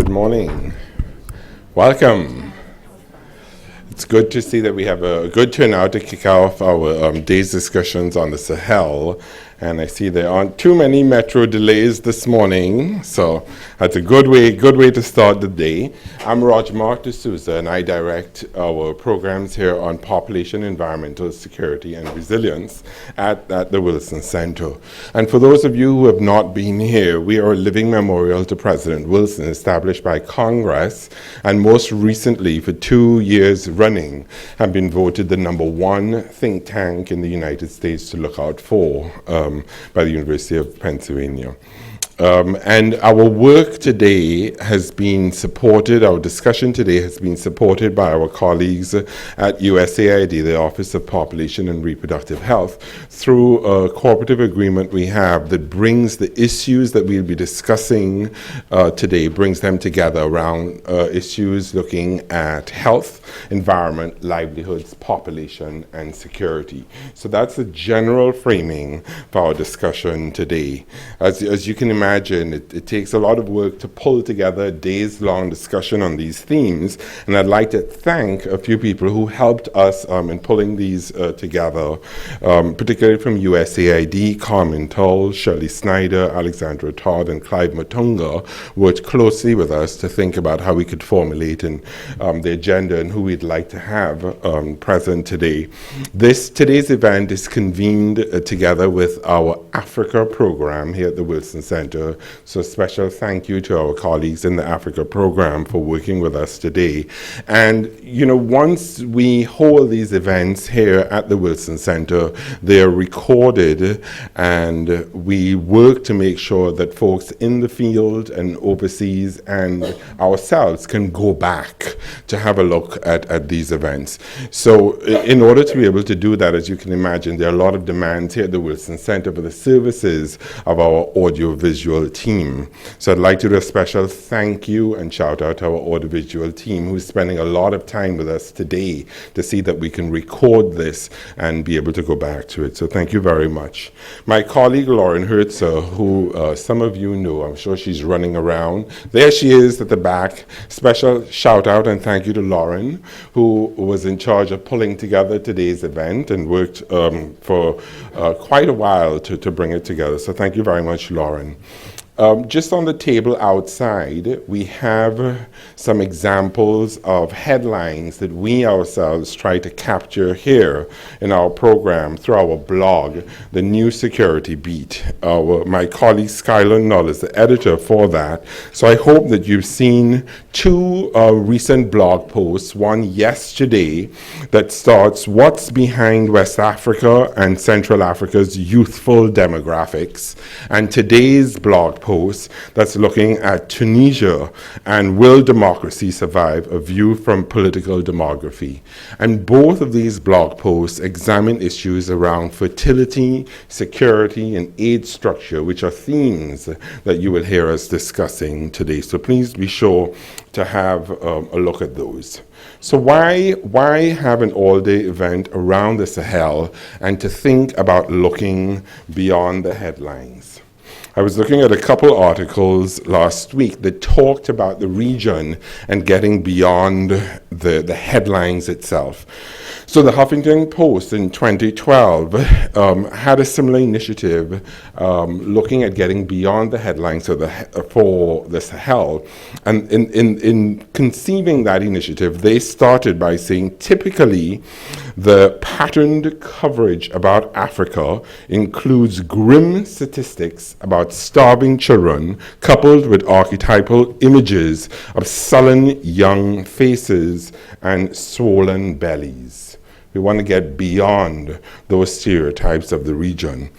Good morning. Welcome. It's good to see that we have a good turnout to kick off our day's discussions on the Sahel. And I see there aren't too many metro delays this morning, so that's a good way to start the day. I'm Roger Mark D'Souza, and I direct our programs here on population, environmental security, and resilience at the Wilson Center. And for those of you who have not been here, we are a living memorial to President Wilson, established by Congress, and most recently, for 2 years running, have been voted the #1 think tank in the United States to look out for by the University of Pennsylvania. And our work today has been supported, our discussion today has been supported by our colleagues at USAID, the Office of Population and Reproductive Health, through a cooperative agreement we have that brings the issues that we'll be discussing today, brings them together around issues looking at health, environment, livelihoods, population, and security. So that's the general framing for our discussion today. As you can imagine, it takes a lot of work to pull together a days-long discussion on these themes, and I'd like to thank a few people who helped us in pulling these together, particularly from USAID. Carmen Tull, Shirley Snyder, Alexandra Todd, and Clive Matunga worked closely with us to think about how we could formulate the agenda and who we'd like to have present today. Today's event is convened together with our Africa program here at the Wilson Center. So a special thank you to our colleagues in the Africa program for working with us today. And, you know, once we hold these events here at the Wilson Center, they are recorded, and we work to make sure that folks in the field and overseas and ourselves can go back to have a look at these events. So in order to be able to do that, as you can imagine, there are a lot of demands here at the Wilson Center for the services of our audiovisual team. So I'd like to do a special thank you and shout out to our audiovisual team, who's spending a lot of time with us today to see that we can record this and be able to go back to it. So thank you very much. My colleague Lauren Hertzer, who some of you know, I'm sure she's running around. There she is at the back. Special shout out and thank you to Lauren, who was in charge of pulling together today's event and worked for quite a while to bring it together. So thank you very much, Lauren. Just on the table outside, we have some examples of headlines that we ourselves try to capture here in our program through our blog, The New Security Beat. My colleague Skylar Null is the editor for that. So I hope that you've seen two recent blog posts, one yesterday that starts What's Behind West Africa and Central Africa's Youthful Demographics, and today's blog post that's looking at Tunisia and Will Democracy Survive? A View from Political Demography. And both of these blog posts examine issues around fertility, security, and aid structure, which are themes that you will hear us discussing today. So please be sure to have a look at those. So why have an all-day event around the Sahel and to think about looking beyond the headlines? I was looking at a couple articles last week that talked about the region and getting beyond the headlines itself. So the Huffington Post in 2012 had a similar initiative looking at getting beyond the headlines for the Sahel. And in conceiving that initiative, they started by saying typically the patterned coverage about Africa includes grim statistics about starving children coupled with archetypal images of sullen young faces and swollen bellies. We want to get beyond those stereotypes of the region.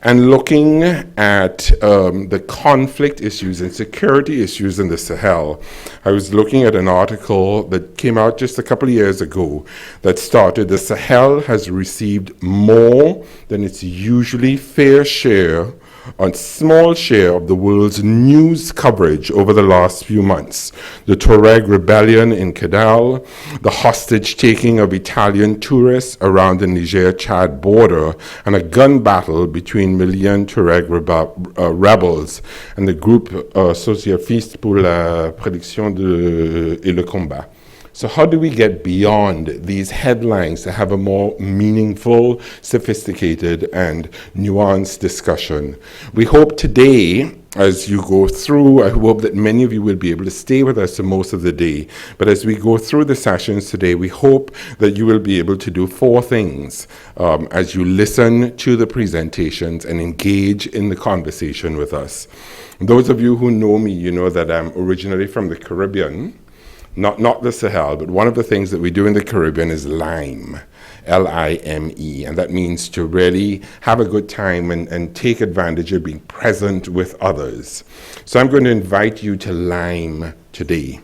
And looking at the conflict issues and security issues in the Sahel, I was looking at an article that came out just a couple of years ago that started, the Sahel has received more than its usually fair share a small share of the world's news coverage over the last few months. The Tuareg rebellion in Kidal, the hostage-taking of Italian tourists around the Niger-Chad border, and a gun battle between Malian Tuareg rebels and the group Socialistes pour la Prédiction et le Combat. So how do we get beyond these headlines to have a more meaningful, sophisticated, and nuanced discussion? We hope today, as you go through, I hope that many of you will be able to stay with us for most of the day. But as we go through the sessions today, we hope that you will be able to do 4 things as you listen to the presentations and engage in the conversation with us. Those of you who know me, you know that I'm originally from the Caribbean. Not the Sahel, but one of the things that we do in the Caribbean is lime, L-I-M-E, and that means to really have a good time and take advantage of being present with others. So I'm going to invite you to lime today.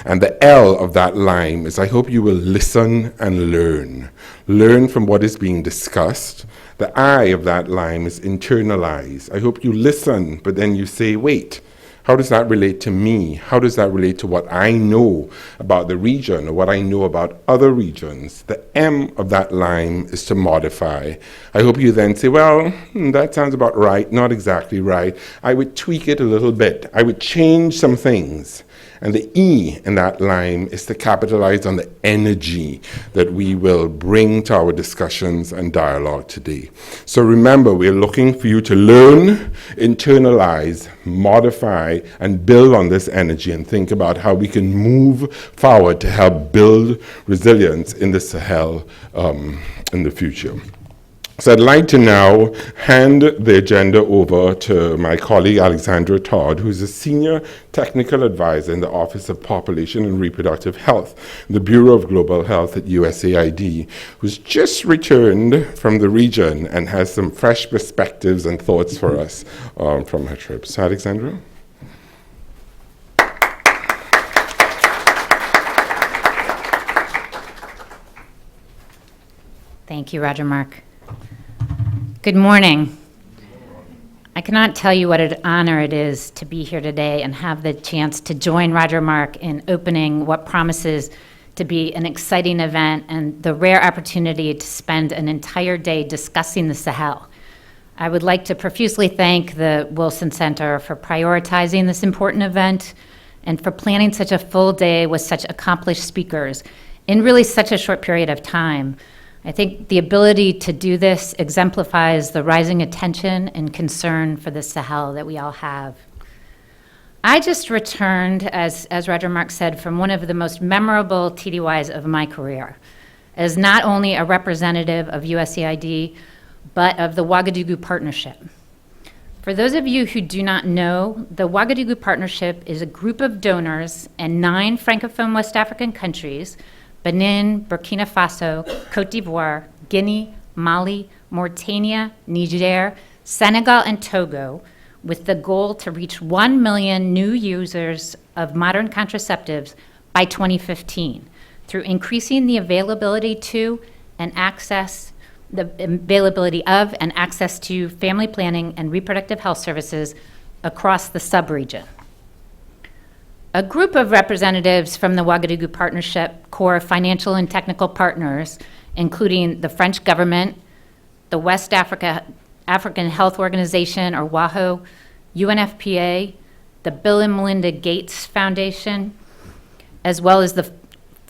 And the L of that lime is I hope you will listen and learn. Learn from what is being discussed. The I of that lime is internalize. I hope you listen, but then you say, wait, how does that relate to me? How does that relate to what I know about the region or what I know about other regions? The M of that line is to modify. I hope you then say, well, that sounds about right, not exactly right. I would tweak it a little bit. I would change some things. And the E in that line is to capitalize on the energy that we will bring to our discussions and dialogue today. So remember, we're looking for you to learn, internalize, modify, and build on this energy and think about how we can move forward to help build resilience in the Sahel in the future. So I'd like to now hand the agenda over to my colleague Alexandra Todd, who's a senior technical advisor in the Office of Population and Reproductive Health, the Bureau of Global Health at USAID, who's just returned from the region and has some fresh perspectives and thoughts for us from her trip. So Alexandra? Thank you, Roger Mark. Good morning. I cannot tell you what an honor it is to be here today and have the chance to join Roger Mark in opening what promises to be an exciting event and the rare opportunity to spend an entire day discussing the Sahel. I would like to profusely thank the Wilson Center for prioritizing this important event and for planning such a full day with such accomplished speakers in really such a short period of time. I think the ability to do this exemplifies the rising attention and concern for the Sahel that we all have. I just returned, as Roger Mark said, from one of the most memorable TDYs of my career, as not only a representative of USAID, but of the Ouagadougou Partnership. For those of you who do not know, the Ouagadougou Partnership is a group of donors in 9 Francophone West African countries: Benin, Burkina Faso, Cote d'Ivoire, Guinea, Mali, Mauritania, Niger, Senegal, and Togo, with the goal to reach 1 million new users of modern contraceptives by 2015 through increasing the availability to and access to family planning and reproductive health services across the sub-region. A group of representatives from the Ouagadougou Partnership core financial and technical partners, including the French government, the West African Health Organization, or WAHO, UNFPA, the Bill and Melinda Gates Foundation, as well as the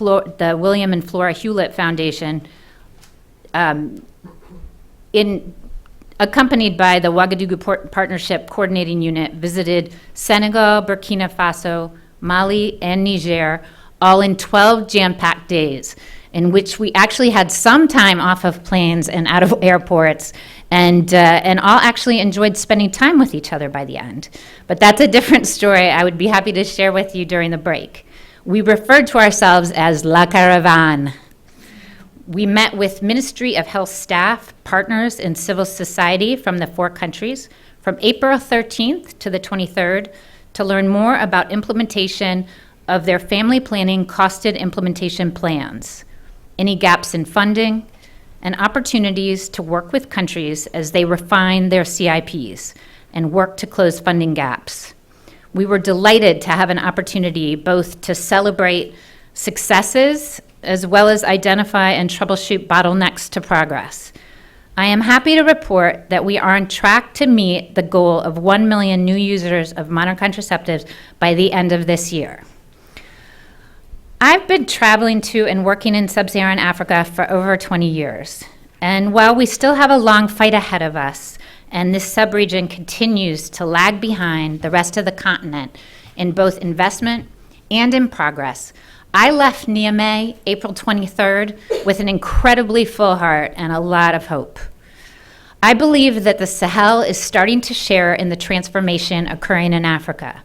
William and Flora Hewlett Foundation, accompanied by the Ouagadougou Partnership Coordinating Unit, visited Senegal, Burkina Faso, Mali, and Niger, all in 12 jam-packed days, in which we actually had some time off of planes and out of airports, and all actually enjoyed spending time with each other by the end. But that's a different story I would be happy to share with you during the break. We referred to ourselves as La Caravan. We met with Ministry of Health staff, partners, and civil society from the 4 countries from April 13th to the 23rd to learn more about implementation of their family planning costed implementation plans, any gaps in funding, and opportunities to work with countries as they refine their CIPs, and work to close funding gaps. We were delighted to have an opportunity both to celebrate successes as well as identify and troubleshoot bottlenecks to progress. I am happy to report that we are on track to meet the goal of 1 million new users of modern contraceptives by the end of this year. I've been traveling to and working in sub-Saharan Africa for over 20 years. And while we still have a long fight ahead of us, and this subregion continues to lag behind the rest of the continent in both investment and in progress, I left Niamey April 23rd with an incredibly full heart and a lot of hope. I believe that the Sahel is starting to share in the transformation occurring in Africa,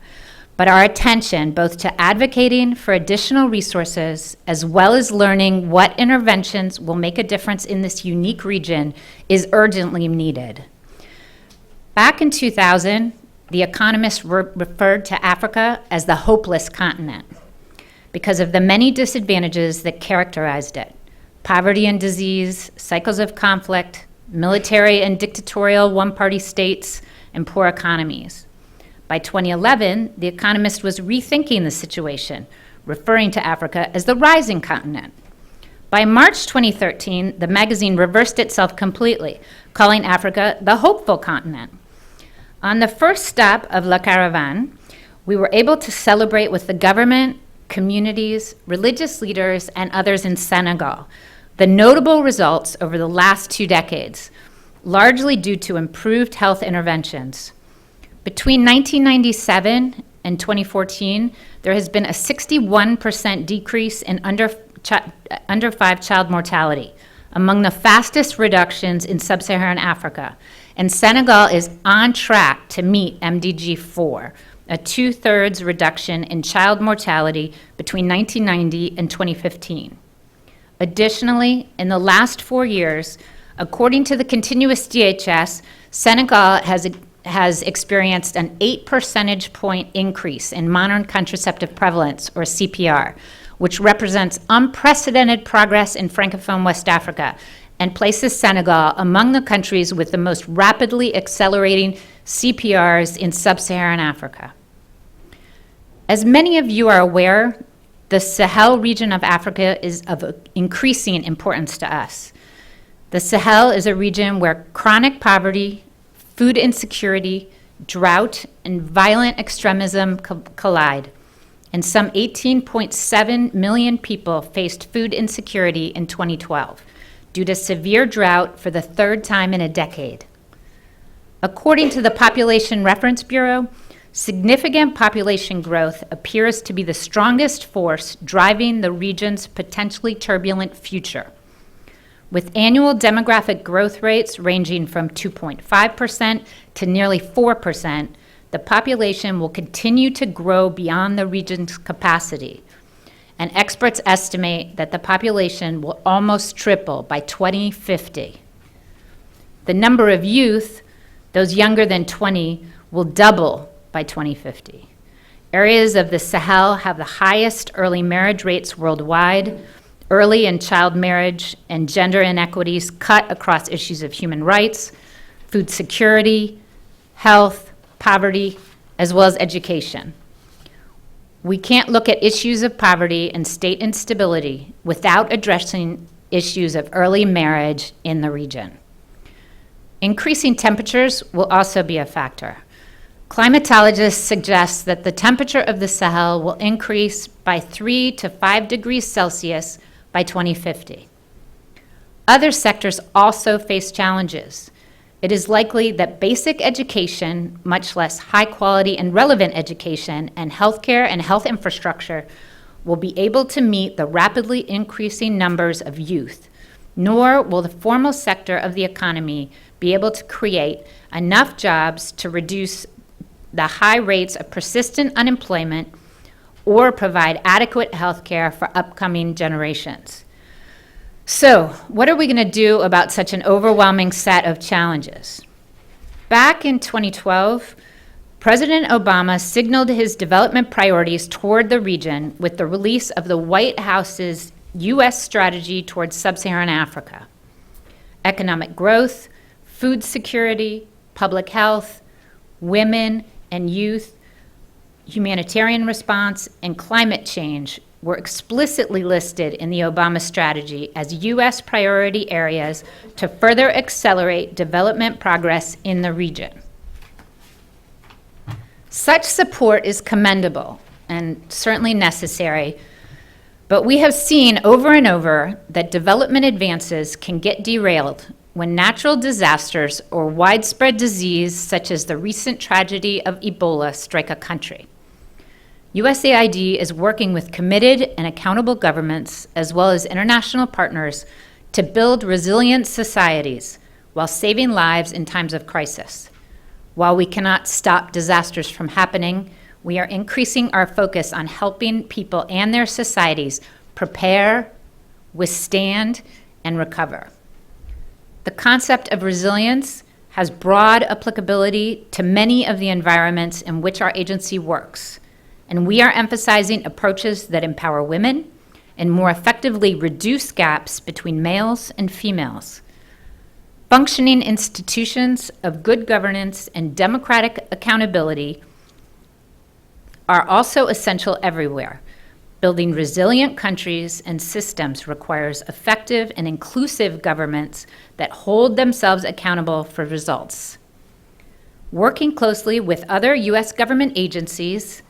but our attention both to advocating for additional resources as well as learning what interventions will make a difference in this unique region is urgently needed. Back in 2000, The Economist referred to Africa as the hopeless continent because of the many disadvantages that characterized it: poverty and disease, cycles of conflict, military and dictatorial one-party states, and poor economies. By 2011, The Economist was rethinking the situation, referring to Africa as the rising continent. By March 2013, the magazine reversed itself completely, calling Africa the hopeful continent. On the first stop of La Caravan, we were able to celebrate with the government, communities, religious leaders, and others in Senegal the notable results over the last 2 decades, largely due to improved health interventions. Between 1997 and 2014, there has been a 61% decrease in under 5 child mortality, among the fastest reductions in sub-Saharan Africa. And Senegal is on track to meet MDG 4, a 2/3 reduction in child mortality between 1990 and 2015. Additionally, in the last 4 years, according to the continuous DHS, Senegal has experienced an 8 percentage point increase in modern contraceptive prevalence, or CPR, which represents unprecedented progress in Francophone West Africa and places Senegal among the countries with the most rapidly accelerating CPRs in sub-Saharan Africa. As many of you are aware, the Sahel region of Africa is of increasing importance to us. The Sahel is a region where chronic poverty, food insecurity, drought, and violent extremism collide. And some 18.7 million people faced food insecurity in 2012 due to severe drought for the 3rd time in a decade. According to the Population Reference Bureau, significant population growth appears to be the strongest force driving the region's potentially turbulent future. With annual demographic growth rates ranging from 2.5% to nearly 4%, the population will continue to grow beyond the region's capacity. And experts estimate that the population will almost triple by 2050. The number of youth, those younger than 20, will double by 2050. Areas of the Sahel have the highest early marriage rates worldwide. Early and child marriage and gender inequities cut across issues of human rights, food security, health, poverty, as well as education. We can't look at issues of poverty and state instability without addressing issues of early marriage in the region. Increasing temperatures will also be a factor. Climatologists suggest that the temperature of the Sahel will increase by 3 to 5 degrees Celsius by 2050. Other sectors also face challenges. It is likely that basic education, much less high quality and relevant education, and healthcare and health infrastructure will be able to meet the rapidly increasing numbers of youth, nor will the formal sector of the economy be able to create enough jobs to reduce the high rates of persistent unemployment or provide adequate health care for upcoming generations. So, what are we going to do about such an overwhelming set of challenges? Back in 2012, President Obama signaled his development priorities toward the region with the release of the White House's U.S. strategy towards sub-Saharan Africa. Economic growth, food security, public health, women and youth, humanitarian response, and climate change were explicitly listed in the Obama strategy as U.S. priority areas to further accelerate development progress in the region. Such support is commendable and certainly necessary, but we have seen over and over that development advances can get derailed when natural disasters or widespread disease, such as the recent tragedy of Ebola, strike a country. USAID is working with committed and accountable governments, as well as international partners, to build resilient societies while saving lives in times of crisis. While we cannot stop disasters from happening, we are increasing our focus on helping people and their societies prepare, withstand, and recover. The concept of resilience has broad applicability to many of the environments in which our agency works, and we are emphasizing approaches that empower women and more effectively reduce gaps between males and females. Functioning institutions of good governance and democratic accountability are also essential everywhere. Building resilient countries and systems requires effective and inclusive governments that hold themselves accountable for results. Working closely with other U.S. government agencies,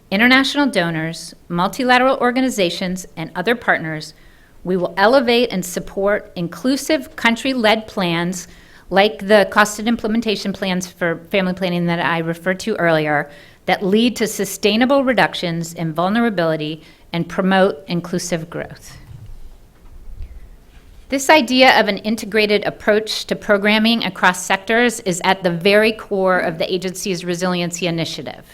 international donors, multilateral organizations, and other partners, we will elevate and support inclusive country-led plans like the costed implementation plans for family planning that I referred to earlier that lead to sustainable reductions in vulnerability and promote inclusive growth. This idea of an integrated approach to programming across sectors is at the very core of the agency's resiliency initiative.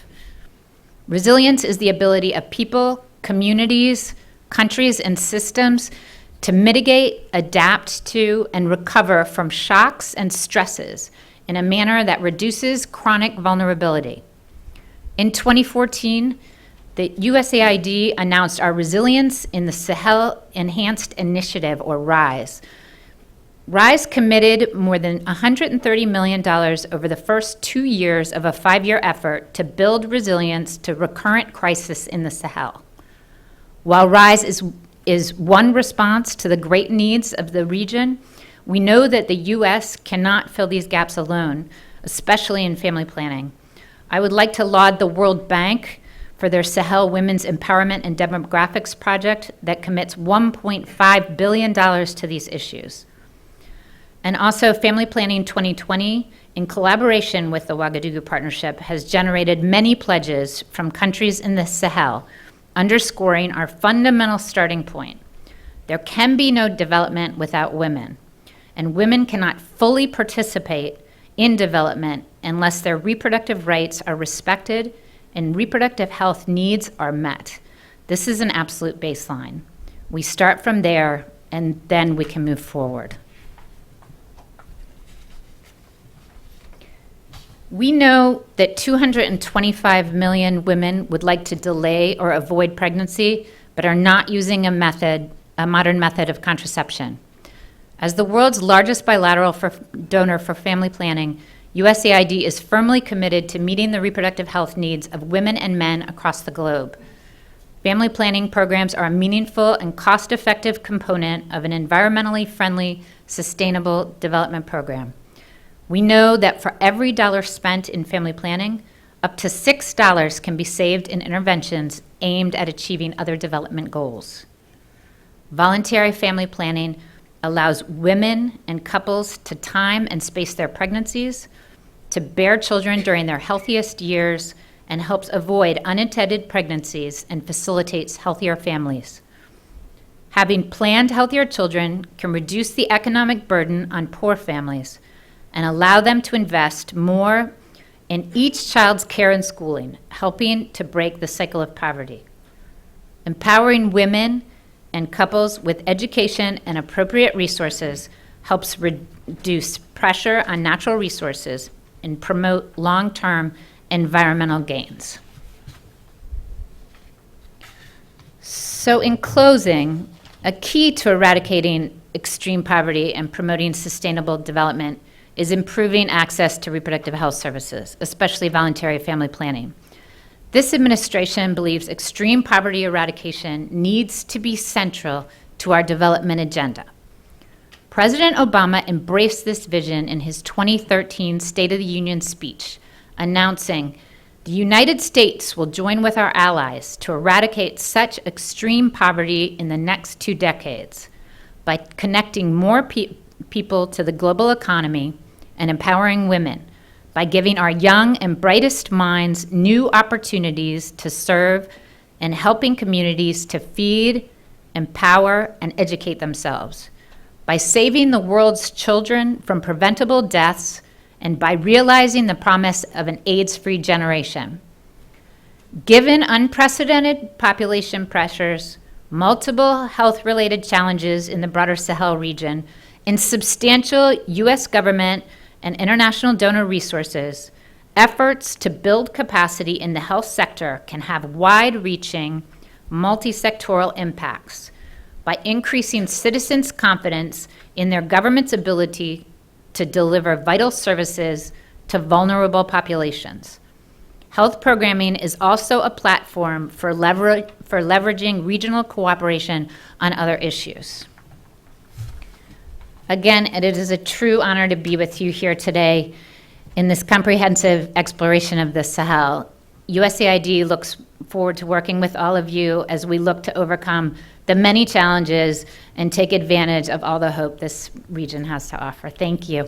Resilience is the ability of people, communities, countries, and systems to mitigate, adapt to, and recover from shocks and stresses in a manner that reduces chronic vulnerability. In 2014, the USAID announced our Resilience in the Sahel Enhanced Initiative, or RISE. RISE committed more than $130 million over the first 2 years of a 5-year effort to build resilience to recurrent crisis in the Sahel. While RISE is one response to the great needs of the region, we know that the U.S. cannot fill these gaps alone, especially in family planning. I would like to laud the World Bank for their Sahel Women's Empowerment and Demographics Project that commits $1.5 billion to these issues. And also, Family Planning 2020, in collaboration with the Ouagadougou Partnership, has generated many pledges from countries in the Sahel, underscoring our fundamental starting point. There can be no development without women, and women cannot fully participate in development unless their reproductive rights are respected and reproductive health needs are met. This is an absolute baseline. We start from there, and then we can move forward. We know that 225 million women would like to delay or avoid pregnancy, but are not using a modern method of contraception. As the world's largest bilateral donor for family planning, USAID is firmly committed to meeting the reproductive health needs of women and men across the globe. Family planning programs are a meaningful and cost-effective component of an environmentally friendly, sustainable development program. We know that for every dollar spent in family planning, up to $6 can be saved in interventions aimed at achieving other development goals. Voluntary family planning allows women and couples to time and space their pregnancies, to bear children during their healthiest years, and helps avoid unintended pregnancies and facilitates healthier families. Having planned healthier children can reduce the economic burden on poor families and allow them to invest more in each child's care and schooling, helping to break the cycle of poverty. Empowering women and couples with education and appropriate resources helps reduce pressure on natural resources and promote long-term environmental gains. So in closing, a key to eradicating extreme poverty and promoting sustainable development is improving access to reproductive health services, especially voluntary family planning. This administration believes extreme poverty eradication needs to be central to our development agenda. President Obama embraced this vision in his 2013 State of the Union speech, announcing, "The United States will join with our allies to eradicate such extreme poverty in the next 2 decades by connecting more people to the global economy and empowering women, by giving our young and brightest minds new opportunities to serve and helping communities to feed, empower, and educate themselves, by saving the world's children from preventable deaths, and by realizing the promise of an AIDS-free generation." Given unprecedented population pressures, multiple health-related challenges in the broader Sahel region, and substantial U.S. government and international donor resources, efforts to build capacity in the health sector can have wide-reaching, multi-sectoral impacts by increasing citizens' confidence in their government's ability to deliver vital services to vulnerable populations. Health programming is also a platform for leveraging regional cooperation on other issues. Again, it is a true honor to be with you here today in this comprehensive exploration of the Sahel. USAID looks forward to working with all of you as we look to overcome the many challenges and take advantage of all the hope this region has to offer. Thank you.